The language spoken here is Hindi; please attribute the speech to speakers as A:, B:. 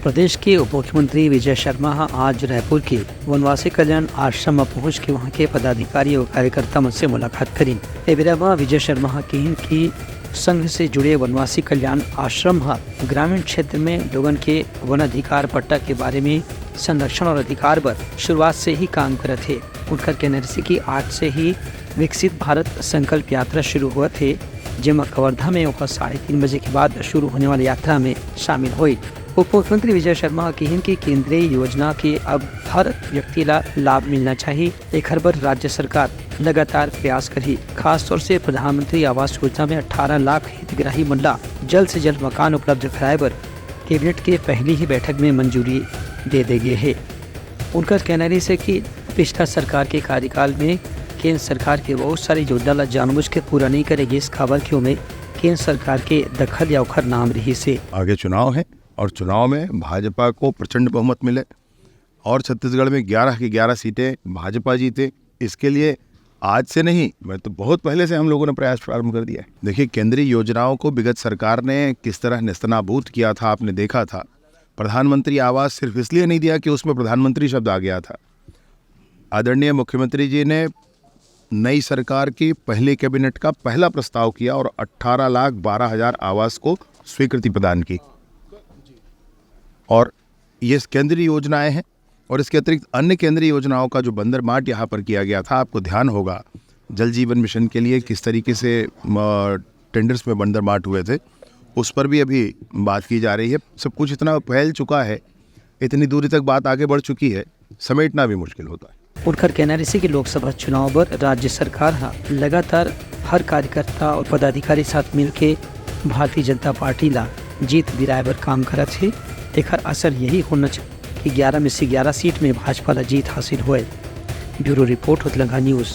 A: प्रदेश के उप मुख्यमंत्री विजय शर्मा आज रायपुर के वनवासी कल्याण आश्रम में पहुंच के वहां के पदाधिकारी और कार्यकर्ता से मुलाकात करी। विजय शर्मा कहन की संघ से जुड़े वनवासी कल्याण आश्रम ग्रामीण क्षेत्र में लोगों के वन अधिकार पट्टा के बारे में संरक्षण और अधिकार पर शुरुआत से ही काम करे थे। उनका कहना है कि आज से ही विकसित भारत संकल्प यात्रा शुरू हुआ थे, जिसमें कवर्धा में 3:30 बजे के बाद शुरू होने वाली यात्रा में शामिल हुई। उप मुख्यमंत्री विजय शर्मा कहन की केंद्रीय योजना के अब हर व्यक्ति ला लाभ मिलना चाहिए। एक हर बार राज्य सरकार लगातार प्रयास करी। खास तौर से प्रधानमंत्री आवास योजना में 18 लाख हितग्राही मंडला जल्द से जल्द मकान उपलब्ध कराए पर कैबिनेट के पहली ही बैठक में मंजूरी दे गई है। उनका कहना है कि पिछला सरकार के कार्यकाल में केंद्र सरकार के बहुत सारी योजना जानबूझ के पूरा नहीं करेगी। इस खबर क्यों में केंद्र सरकार के दखल या उखर नाम रही से
B: आगे चुनाव है और चुनाव में भाजपा को प्रचंड बहुमत मिले और छत्तीसगढ़ में 11 की 11 सीटें भाजपा जीते। इसके लिए आज से नहीं, मैं तो बहुत पहले से हम लोगों ने प्रयास प्रारंभ कर दिया है। देखिए, केंद्रीय योजनाओं को विगत सरकार ने किस तरह नेस्तनाबूद किया था, आपने देखा था। प्रधानमंत्री आवास सिर्फ इसलिए नहीं दिया कि उसमें प्रधानमंत्री शब्द आ गया था। आदरणीय मुख्यमंत्री जी ने नई सरकार की पहली कैबिनेट का पहला प्रस्ताव किया और 18,12,000 आवास को स्वीकृति प्रदान की। और ये केंद्रीय योजनाएं हैं और इसके अतिरिक्त अन्य केंद्रीय योजनाओं का जो बंदरमाट यहाँ पर किया गया था, आपको ध्यान होगा जल जीवन मिशन के लिए किस तरीके से टेंडर्स में बंदरमाट हुए थे, उस पर भी अभी बात की जा रही है। सब कुछ इतना फैल चुका है, इतनी दूरी तक बात आगे बढ़ चुकी है, समेटना भी मुश्किल होता है।
A: उनका कहना है कि लोकसभा चुनाव पर राज्य सरकार लगातार हर कार्यकर्ता और पदाधिकारी साथ मिलकर भारतीय जनता पार्टी ला जीत दिलाए पर काम करत है। एक असर यही होना चाहिए कि 11 में से 11 सीट में भाजपा ला जीत हासिल हुए। Bureau report, Telangana news.